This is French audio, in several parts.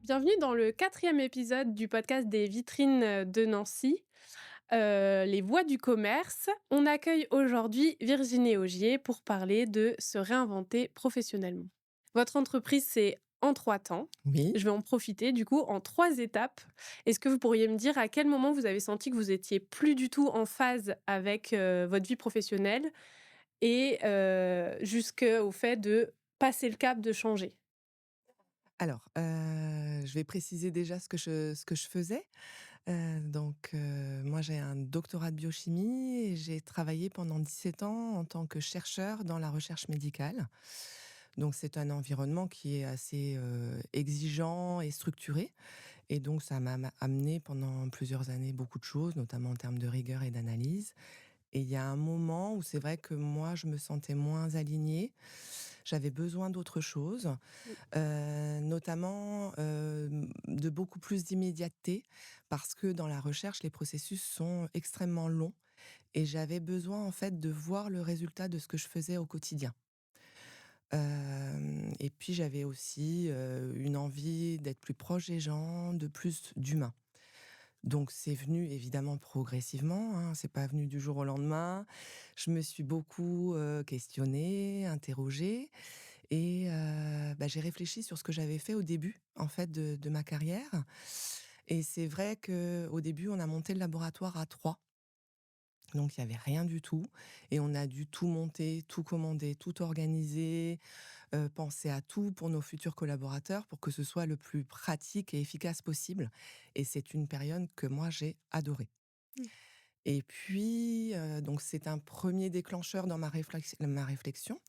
Bienvenue dans le quatrième épisode du podcast des vitrines de Nancy, les voix du commerce. On accueille aujourd'hui Virginie Augier pour parler de se réinventer professionnellement. Votre entreprise, c'est en 3 temps. Oui. Je vais en profiter du coup en 3 étapes. Est-ce que vous pourriez me dire à quel moment vous avez senti que vous étiez plus du tout en phase avec, votre vie professionnelle et jusqu'au fait de passer le cap de changer? Alors, je vais préciser déjà ce que je faisais. Moi, j'ai un doctorat de biochimie et j'ai travaillé pendant 17 ans en tant que chercheur dans la recherche médicale. Donc c'est un environnement qui est assez, exigeant et structuré et donc ça m'a amené pendant plusieurs années beaucoup de choses, notamment en termes de rigueur et d'analyse. Et il y a un moment où c'est vrai que moi, je me sentais moins alignée. J'avais besoin d'autre chose. Mmh. Notamment, de beaucoup plus d'immédiateté parce que dans la recherche, les processus sont extrêmement longs et j'avais besoin, en fait, de voir le résultat de ce que je faisais au quotidien. Hem Et puis j'avais aussi, une envie d'être plus proche des gens, de plus d'humain. Donc c'est venu évidemment progressivement, hein, c'est pas venu du jour au lendemain. Je me suis beaucoup, questionnée, interrogée et j'ai réfléchi sur ce que j'avais fait au début, en fait, de ma carrière et c'est vrai qu'au début, on a monté le laboratoire à 3, donc il y avait rien du tout et on a dû tout monter, tout commander, tout organiser, penser à tout pour nos futurs collaborateurs pour que ce soit le plus pratique et efficace possible et c'est une période que moi j'ai adorée. Mmh. Et puis, donc c'est un premier déclencheur dans ma réflexion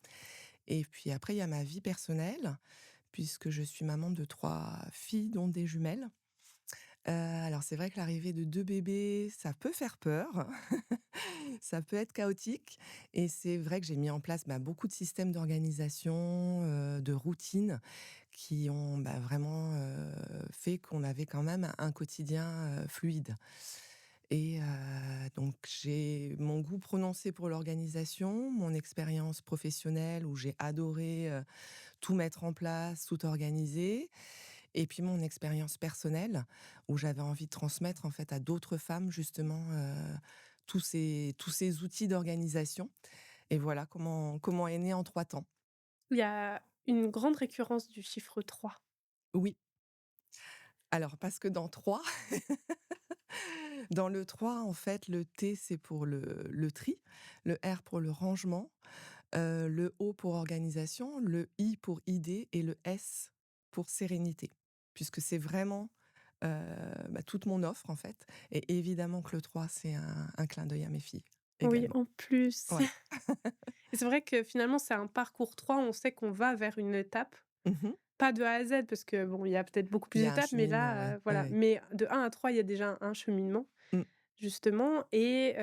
et puis après il y a ma vie personnelle, puisque je suis maman de 3 filles, dont des jumelles. Alors c'est vrai que l'arrivée de 2 bébés, ça peut faire peur, ça peut être chaotique et c'est vrai que j'ai mis en place, beaucoup de systèmes d'organisation, de routines qui ont, vraiment, fait qu'on avait quand même un quotidien, fluide. Et donc j'ai mon goût prononcé pour l'organisation, mon expérience professionnelle où j'ai adoré, tout mettre en place, tout organiser et puis mon expérience personnelle où j'avais envie de transmettre en fait à d'autres femmes justement, tous ces outils d'organisation et voilà comment est né En 3 temps. Il y a une grande récurrence du chiffre 3. Oui, alors parce que dans 3, dans le 3 en fait, le T, c'est pour le tri, le R pour le rangement, le O pour organisation, le I pour idée et le S pour sérénité. Puisque c'est vraiment, toute mon offre en fait et évidemment que le 3 c'est un clin d'œil à mes filles Oui, également. en plus. Voilà. Et c'est vrai que finalement, c'est un parcours 3. On sait qu'on va vers une étape, Mmh. pas de A à Z parce que bon, il y a peut-être beaucoup Il plus y a un d'étapes, mais cheminement, ouais. là, Ouais, voilà. ouais. Mais de 1 à 3, il y a déjà un cheminement Mmh. justement et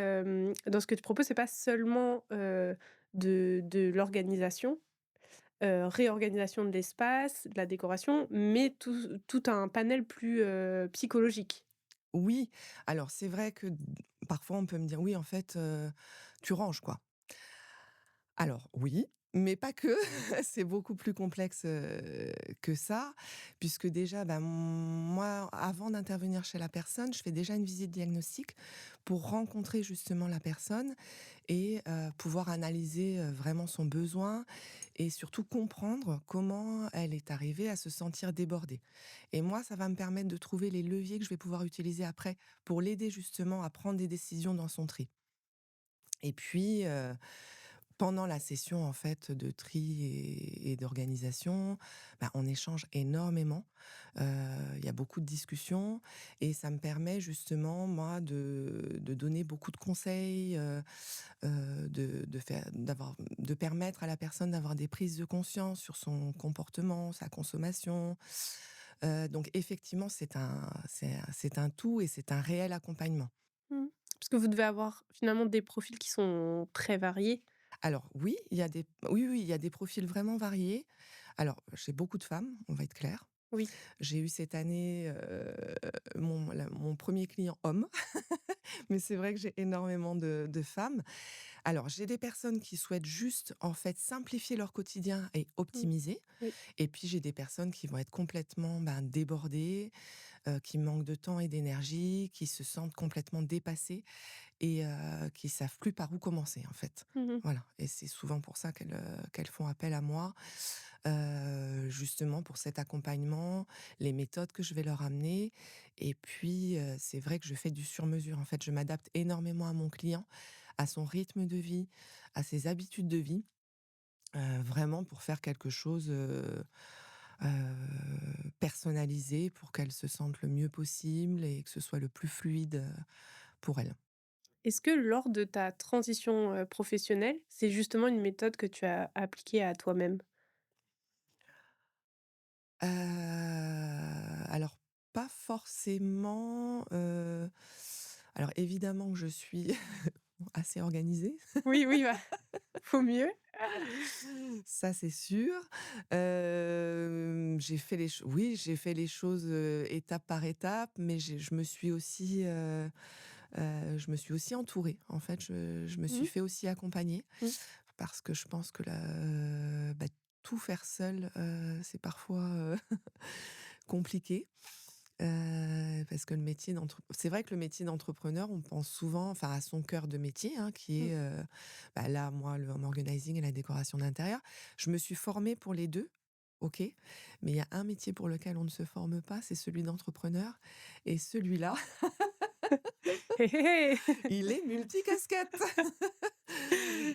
dans ce que tu proposes, c'est pas seulement, de l'organisation, réorganisation de l'espace, de la décoration, mais tout un panel plus, psychologique. Oui, alors c'est vrai que parfois on peut me dire: «Oui en fait, tu ranges quoi». Alors oui, mais pas que, c'est beaucoup plus complexe, que ça, puisque déjà, moi, avant d'intervenir chez la personne, je fais déjà une visite diagnostique pour rencontrer justement la personne et pouvoir analyser, vraiment son besoin et surtout comprendre comment elle est arrivée à se sentir débordée. Et moi, ça va me permettre de trouver les leviers que je vais pouvoir utiliser après pour l'aider justement à prendre des décisions dans son tri. Et puis, pendant la session, en fait, de tri et d'organisation, on échange énormément. Il y a beaucoup de discussions et ça me permet justement, moi, de donner beaucoup de conseils, de permettre à la personne d'avoir des prises de conscience sur son comportement, sa consommation. Donc effectivement, c'est un tout et c'est un réel accompagnement. Mmh. Parce que vous devez avoir finalement des profils qui sont très variés. Alors oui, il y a des oui, oui, il y a des profils vraiment variés. Alors, chez beaucoup de femmes, on va être clair. Oui. J'ai eu cette année, mon 1er client homme, mais c'est vrai que j'ai énormément de femmes. Alors, j'ai des personnes qui souhaitent juste, en fait, simplifier leur quotidien et Mmh. optimiser. Oui. Et puis, j'ai des personnes qui vont être complètement, débordées, qui manquent de temps et d'énergie, qui se sentent complètement dépassées et qui savent plus par où commencer, en fait. Mmh. Voilà, et c'est souvent pour ça qu'elles font appel à moi, justement pour cet accompagnement, les méthodes que je vais leur amener et puis, c'est vrai que je fais du sur-mesure. En fait, je m'adapte énormément à mon client, à son rythme de vie, à ses habitudes de vie, vraiment pour faire quelque chose, personnalisé pour qu'elle se sente le mieux possible et que ce soit le plus fluide, pour elle. Est-ce que lors de ta transition, professionnelle, c'est justement une méthode que tu as appliquée à toi-même? Alors pas forcément, alors évidemment que je suis assez organisée, Oui, oui, bah, faut mieux. ça c'est sûr. J'ai fait les ch oui, j'ai fait les choses, étape par étape, mais je me suis aussi entourée. En fait, je me suis Mmh. fait aussi accompagner Mmh. parce que je pense que tout faire seul, c'est parfois, compliqué. Parce que c'est vrai que le métier d'entrepreneur, on pense souvent, enfin, à son cœur de métier, hein, qui Mmh. est, là, moi, le home organizing et la décoration d'intérieur. Je me suis formée pour les 2, OK, mais il y a un métier pour lequel on ne se forme pas, c'est celui d'entrepreneur et celui-là, Hé, hé, hé! il est multicasquette.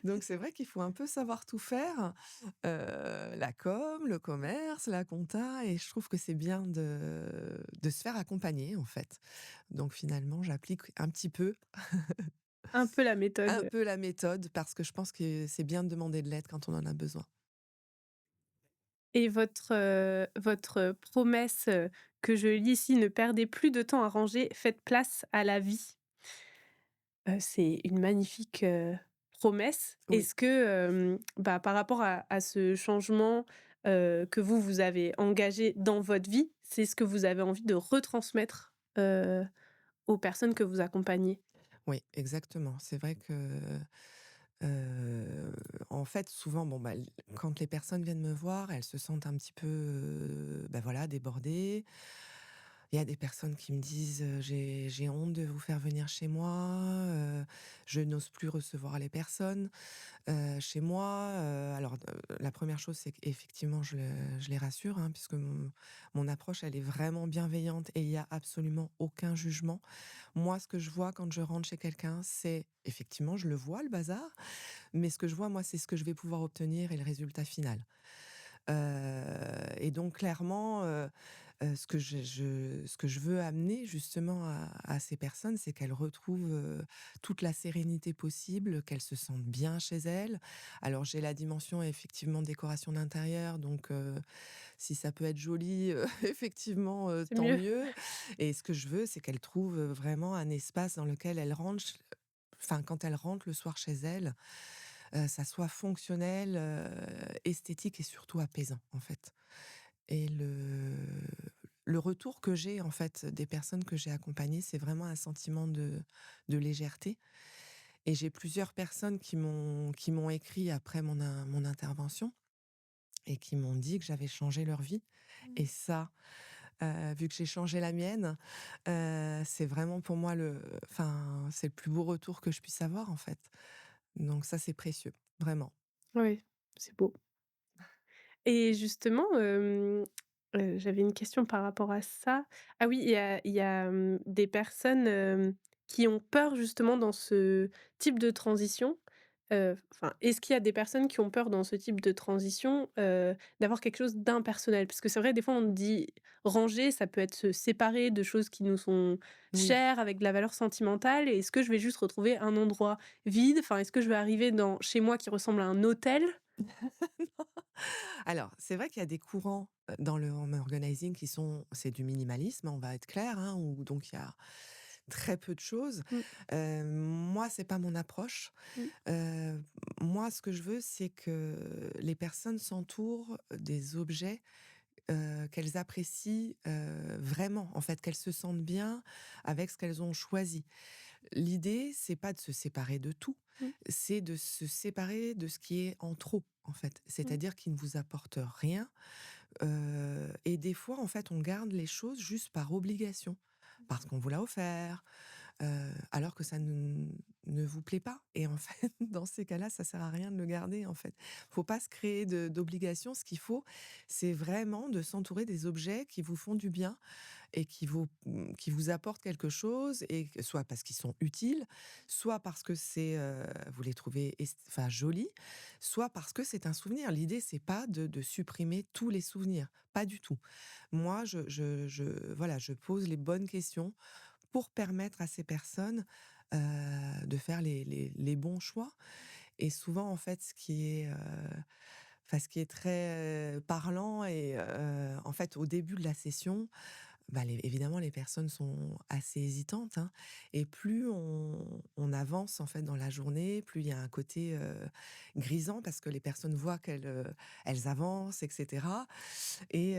Donc c'est vrai qu'il faut un peu savoir tout faire, la com, le commerce, la compta et je trouve que c'est bien de se faire accompagner, en fait. Donc finalement, j'applique Un peu la un méthode. peu la méthode parce que je pense que c'est bien de demander de l'aide quand on en a besoin. Et votre promesse, que je lis ici: «Ne perdez plus de temps à ranger, faites place à la vie». C'est une magnifique, promesse. Oui, Est-ce que, bah, par rapport à ce changement, que vous avez engagé dans votre vie, c'est ce que vous avez envie de retransmettre, aux personnes que vous accompagnez? oui, exactement. C'est vrai que, heu, en fait, souvent, quand les personnes viennent me voir, elles se sentent un petit peu, voilà, débordées. Il y a des personnes qui me disent, «J'ai honte de vous faire venir chez moi, je n'ose plus recevoir les personnes, chez moi». Alors, la première chose, c'est qu'effectivement je les rassure, hein, puisque mon approche, elle est vraiment bienveillante et il y a absolument aucun jugement. Moi, ce que je vois quand je rentre chez quelqu'un, c'est effectivement, je le vois le bazar, mais ce que je vois, moi, c'est ce que je vais pouvoir obtenir et le résultat final. Et donc clairement, ce que je veux amener justement à ces personnes, c'est qu'elles retrouvent, toute la sérénité possible, qu'elles se sentent bien chez elles. Alors j'ai la dimension effectivement décoration d'intérieur, donc si ça peut être joli, effectivement, C'est tant mieux? mieux. Et ce que je veux, c'est qu'elles trouvent, vraiment un espace dans lequel elles rentrent quand elles rentrent le soir chez elles, ça soit fonctionnel, esthétique et surtout apaisant, en fait. Et le retour que j'ai, en fait, des personnes que j'ai accompagnées, c'est vraiment un sentiment de légèreté et j'ai plusieurs personnes qui m'ont écrit après mon intervention et qui m'ont dit que j'avais changé leur vie et Mmh. ça, vu que j'ai changé la mienne, c'est vraiment pour moi c'est le plus beau retour que je puisse avoir, en fait. Donc ça, c'est précieux, vraiment. Oui, c'est beau. Et justement, j'avais une question par rapport à ça. Ah oui, il y a, des personnes, qui ont peur justement dans ce type de transition. Enfin, est-ce qu'il y a des personnes qui ont peur dans ce type de transition, d'avoir quelque chose d'impersonnel? Parce que c'est vrai, des fois, on dit ranger, ça peut être se séparer de choses qui nous sont Oui. chères, avec de la valeur sentimentale. Et est-ce que je vais juste retrouver un endroit vide? Enfin, est-ce que je vais arriver dans chez moi qui ressemble à un hôtel? Alors, c'est vrai qu'il y a des courants, dans le home organizing c'est du minimalisme, on va être clair, hein, où donc il y a très peu de choses. Mmh, Moi, c'est pas mon approche. mmh, Heu, Moi, ce que je veux, c'est que les personnes s'entourent des objets, qu'elles apprécient, vraiment, en fait, qu'elles se sentent bien avec ce qu'elles ont choisi. L'idée, c'est pas de se séparer de tout, Mmh, c'est de se séparer de ce qui est en trop, en fait. mmh, C'est-à-dire qui ne vous apporte rien, et des fois, en fait, on garde les choses juste par obligation, parce qu'on vous l'a offert, alors que ça ne vous plaît pas et en fait, dans ces cas-là, ça sert à rien de le garder, en fait. Faut pas se créer de d'obligations. Ce qu'il faut, c'est vraiment de s'entourer des objets qui vous font du bien et qui vous apportent quelque chose et que soit parce qu'ils sont utiles, soit parce que vous les trouvez enfin jolis, soit parce que c'est un souvenir. L'idée, c'est pas de supprimer tous les souvenirs, pas du tout. Moi, voilà, je pose les bonnes questions pour permettre à ces personnes, de faire les bons choix et souvent, en fait, ce qui est très, parlant et en fait, au début de la session, bah, les évidemment, les personnes sont assez hésitantes, hein et plus on avance, en fait, dans la journée, plus il y a un côté, grisant parce que les personnes voient elles avancent et cetera et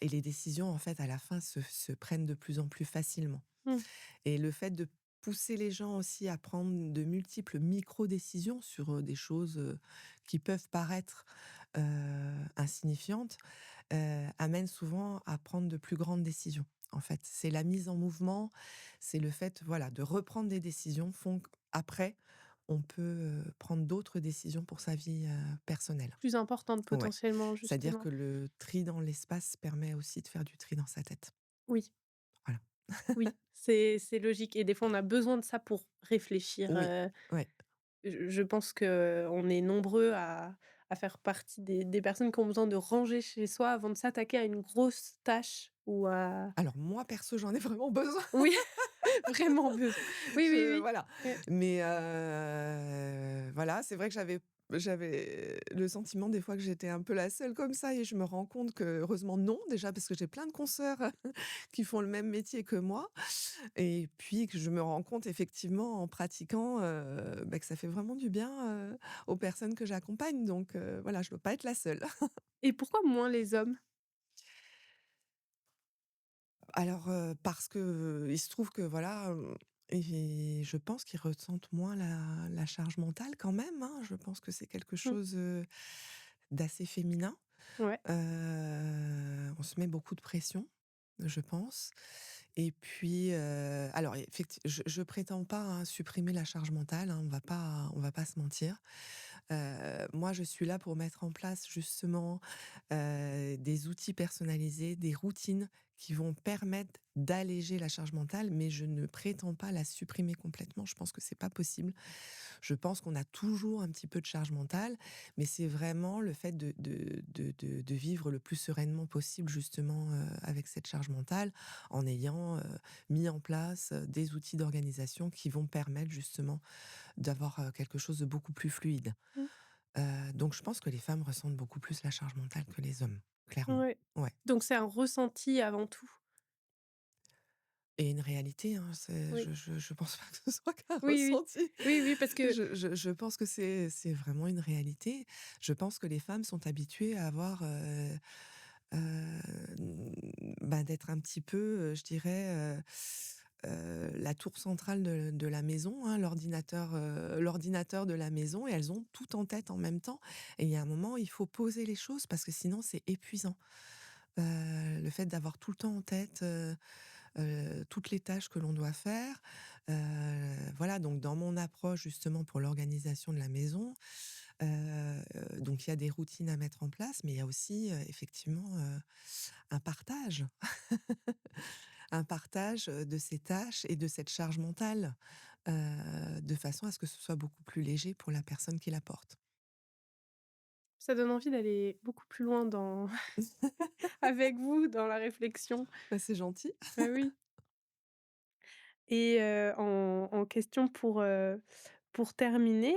les décisions, en fait, à la fin, se prennent de plus en plus facilement. mmh. Et le fait de pousser les gens aussi à prendre de multiples micro-décisions sur, des choses, qui peuvent paraître, insignifiantes, amène souvent à prendre de plus grandes décisions, en fait. C'est la mise en mouvement, c'est le fait, voilà, de reprendre des décisions font qu'après, on peut, prendre d'autres décisions pour sa vie, personnelle. Plus importante Ouais. potentiellement, C'est-à-dire que justement. le tri dans l'espace permet aussi de faire du tri dans sa tête. Oui, Voilà. oui, c'est logique et des fois on a besoin de ça pour réfléchir, Oui, ouais. je pense qu'on est nombreux à faire partie des personnes qui ont besoin de ranger chez soi avant de s'attaquer à une grosse tâche ou à Alors moi perso, j'en ai vraiment besoin. oui, vraiment besoin. Oui, oui, Je oui. voilà, mais voilà, c'est vrai que j'avais le sentiment des fois que j'étais un peu la seule comme ça et je me rends compte que heureusement non, déjà parce que j'ai plein de consoeurs qui font le même métier que moi et puis que je me rends compte effectivement en pratiquant, bah, que ça fait vraiment du bien, aux personnes que j'accompagne donc voilà, je ne veux pas être la seule. Et pourquoi moins les hommes? Alors, parce que, il se trouve que voilà, et je pense qu'ils ressentent moins la charge mentale quand même, hein. Je pense que c'est quelque Mmh. chose, d'assez féminin. Ouais, On se met beaucoup de pression, je pense et puis, alors je prétends pas, hein, supprimer la charge mentale, hein, on va pas se mentir. Moi, je suis là pour mettre en place justement, des outils personnalisés, des routines qui vont permettre d'alléger la charge mentale, mais je ne prétends pas la supprimer complètement. Je pense que c'est pas possible. Je pense qu'on a toujours un petit peu de charge mentale, mais c'est vraiment le fait de vivre le plus sereinement possible justement, avec cette charge mentale, en ayant, mis en place, des outils d'organisation qui vont permettre justement d'avoir, quelque chose de beaucoup plus fluide. mmh, Donc je pense que les femmes ressentent beaucoup plus la charge mentale que les hommes, clairement. ouais. Ouais Donc c'est un ressenti avant tout? et une réalité, hein, Oui. je pense pas que ce soit qu'un Oui, oui. ressenti. Oui, oui, parce que Je pense que c'est vraiment une réalité. Je pense que les femmes sont habituées à avoir, bah, d'être un petit peu, je dirais, la tour centrale de la maison, hein, l'ordinateur de la maison et elles ont tout en tête en même temps et il y a un moment, il faut poser les choses parce que sinon c'est épuisant. Le fait d'avoir tout le temps en tête, toutes les tâches que l'on doit faire, voilà, donc dans mon approche justement pour l'organisation de la maison, donc il y a des routines à mettre en place, mais il y a aussi, effectivement, un partage. Un partage, de ces tâches et de cette charge mentale, de façon à ce que ce soit beaucoup plus léger pour la personne qui la porte. ça donne envie d'aller beaucoup plus loin dans avec vous dans la réflexion. Bah, c'est gentil. Ah oui et en question pour terminer,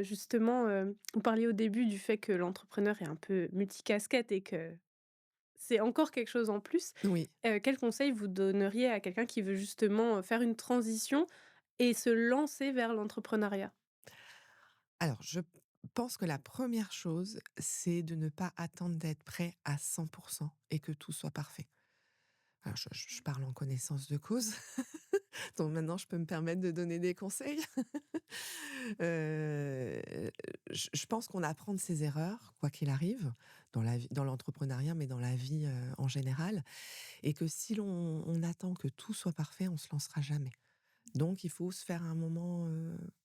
justement, vous parliez au début du fait que l'entrepreneur est un peu multicasquette et que c'est encore quelque chose en plus. Oui. Quels conseils vous donneriez à quelqu'un qui veut justement, faire une transition et se lancer vers l'entrepreneuriat? Alors je pense que la première chose, c'est de ne pas attendre d'être prêt à 100 et que tout soit parfait. Alors je parle en connaissance de cause, donc maintenant je peux me permettre de donner des conseils. Heu, je pense qu'on apprend de ses erreurs, quoi qu'il arrive, dans la vie dans l'entrepreneuriat, mais dans la vie, en général, et que si on attend que tout soit parfait, on se lancera jamais. Donc il faut se faire un moment,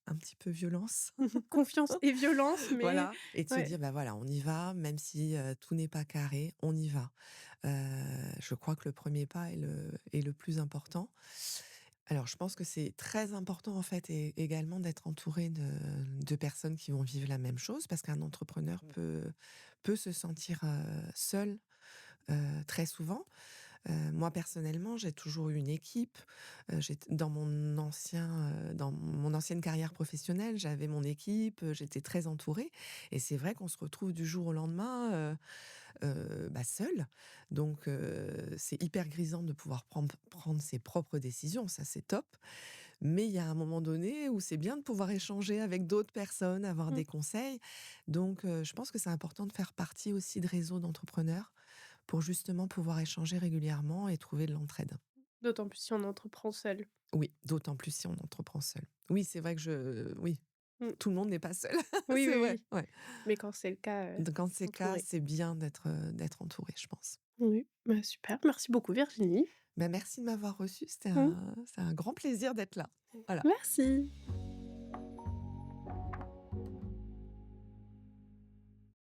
un petit peu violence. Confiance et violence, mais Voilà, et de se ouais. dire: «Bah, voilà, on y va, même si, tout n'est pas carré, on y va». Je crois que le premier pas est le plus important. Alors je pense que c'est très important, en fait, et également d'être entouré de personnes qui vont vivre la même chose, parce qu'un entrepreneur peut se sentir, seul, très souvent. Moi personnellement, j'ai toujours eu une équipe. J'étais dans mon ancienne carrière professionnelle, j'avais mon équipe, j'étais très entourée, et c'est vrai qu'on se retrouve du jour au lendemain, bah, seul. Donc c'est hyper grisant de pouvoir prendre ses propres décisions, ça c'est top. Mais il y a un moment donné où c'est bien de pouvoir échanger avec d'autres personnes, avoir Mmh. des conseils. Donc je pense que c'est important de faire partie aussi de réseaux d'entrepreneurs pour justement pouvoir échanger régulièrement et trouver de l'entraide. D'autant plus si on entreprend seul. Oui, d'autant plus si on entreprend seul. Oui, c'est vrai que oui, Mmh. tout le monde n'est pas seul, Oui, c'est oui, vrai, oui. ouais. Mais quand c'est le cas, Donc dans ces cas, entouré. c'est bien d'être entouré, je pense. Oui, bah, super. Merci beaucoup Virginie. Bah, merci de m'avoir reçue, Mmh. c'est un grand plaisir d'être là. Voilà. Merci.